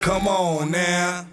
Come on now.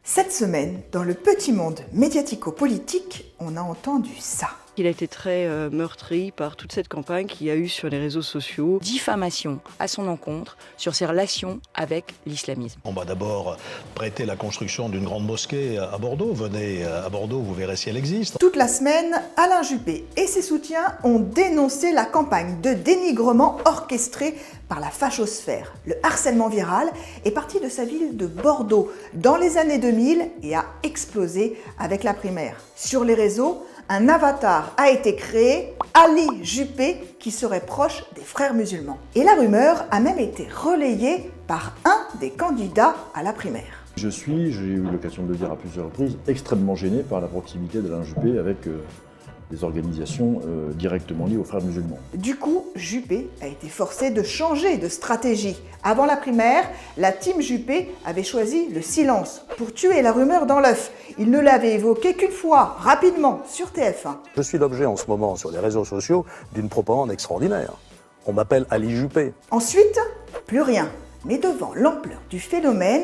Cette semaine, dans le petit monde médiatico-politique, on a entendu ça. Il a été très meurtri par toute cette campagne qu'il y a eu sur les réseaux sociaux. Diffamation à son encontre sur ses relations avec l'islamisme. On va d'abord prêter la construction d'une grande mosquée à Bordeaux. Venez à Bordeaux, vous verrez si elle existe. Toute la semaine, Alain Juppé et ses soutiens ont dénoncé la campagne de dénigrement orchestrée par la fachosphère. Le harcèlement viral est parti de sa ville de Bordeaux dans les années 2000 et a explosé avec la primaire. Sur les réseaux, un avatar a été créé, Ali Juppé, qui serait proche des frères musulmans. Et la rumeur a même été relayée par un des candidats à la primaire. J'ai eu l'occasion de le dire à plusieurs reprises, extrêmement gêné par la proximité d'Alain Juppé avec des organisations directement liées aux frères musulmans. Du coup, Juppé a été forcé de changer de stratégie. Avant la primaire, la team Juppé avait choisi le silence pour tuer la rumeur dans l'œuf. Il ne l'avait évoqué qu'une fois, rapidement, sur TF1. Je suis l'objet en ce moment sur les réseaux sociaux d'une propagande extraordinaire. On m'appelle Ali Juppé. Ensuite, plus rien. Mais devant l'ampleur du phénomène,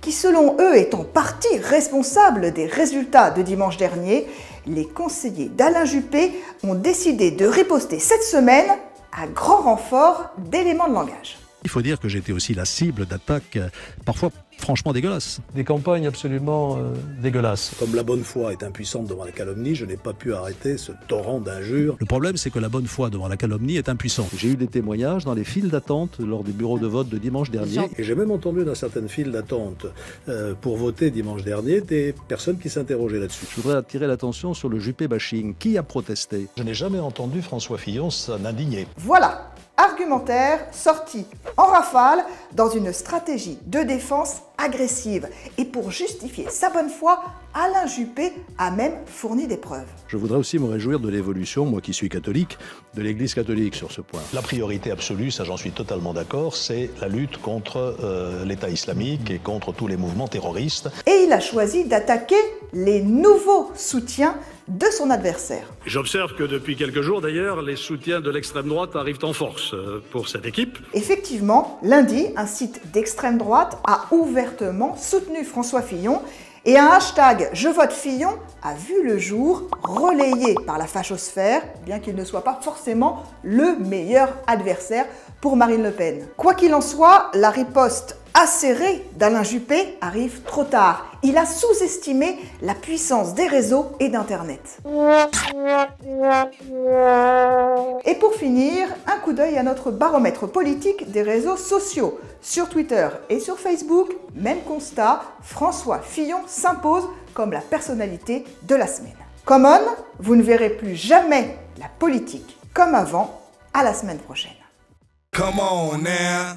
qui selon eux est en partie responsable des résultats de dimanche dernier, les conseillers d'Alain Juppé ont décidé de riposter cette semaine à grand renfort d'éléments de langage. Il faut dire que j'ai été aussi la cible d'attaques parfois franchement dégueulasses. Des campagnes absolument dégueulasses. Comme la bonne foi est impuissante devant la calomnie, je n'ai pas pu arrêter ce torrent d'injures. Le problème, c'est que la bonne foi devant la calomnie est impuissante. J'ai eu des témoignages dans les files d'attente lors des bureaux de vote de dimanche dernier. Et j'ai même entendu dans certaines files d'attente pour voter dimanche dernier des personnes qui s'interrogeaient là-dessus. Je voudrais attirer l'attention sur le Juppé bashing. Qui a protesté? Je n'ai jamais entendu François Fillon s'en indigner. Voilà, argumentaire sorti en rafale dans une stratégie de défense agressive. Et pour justifier sa bonne foi, Alain Juppé a même fourni des preuves. Je voudrais aussi me réjouir de l'évolution, moi qui suis catholique, de l'Église catholique sur ce point. La priorité absolue, ça j'en suis totalement d'accord, c'est la lutte contre l'État islamique et contre tous les mouvements terroristes. Et il a choisi d'attaquer les nouveaux soutiens de son adversaire. J'observe que depuis quelques jours d'ailleurs, les soutiens de l'extrême droite arrivent en force pour cette équipe. Effectivement, lundi, un site d'extrême droite a ouvertement soutenu François Fillon et un hashtag « Je vote Fillon » a vu le jour, relayé par la fachosphère, bien qu'il ne soit pas forcément le meilleur adversaire pour Marine Le Pen. Quoi qu'il en soit, la riposte acérée d'Alain Juppé arrive trop tard. Il a sous-estimé la puissance des réseaux et d'Internet. Et pour finir, un coup d'œil à notre baromètre politique des réseaux sociaux. Sur Twitter et sur Facebook, même constat, François Fillon s'impose comme la personnalité de la semaine. Come on, vous ne verrez plus jamais la politique comme avant. À la semaine prochaine. Come on now.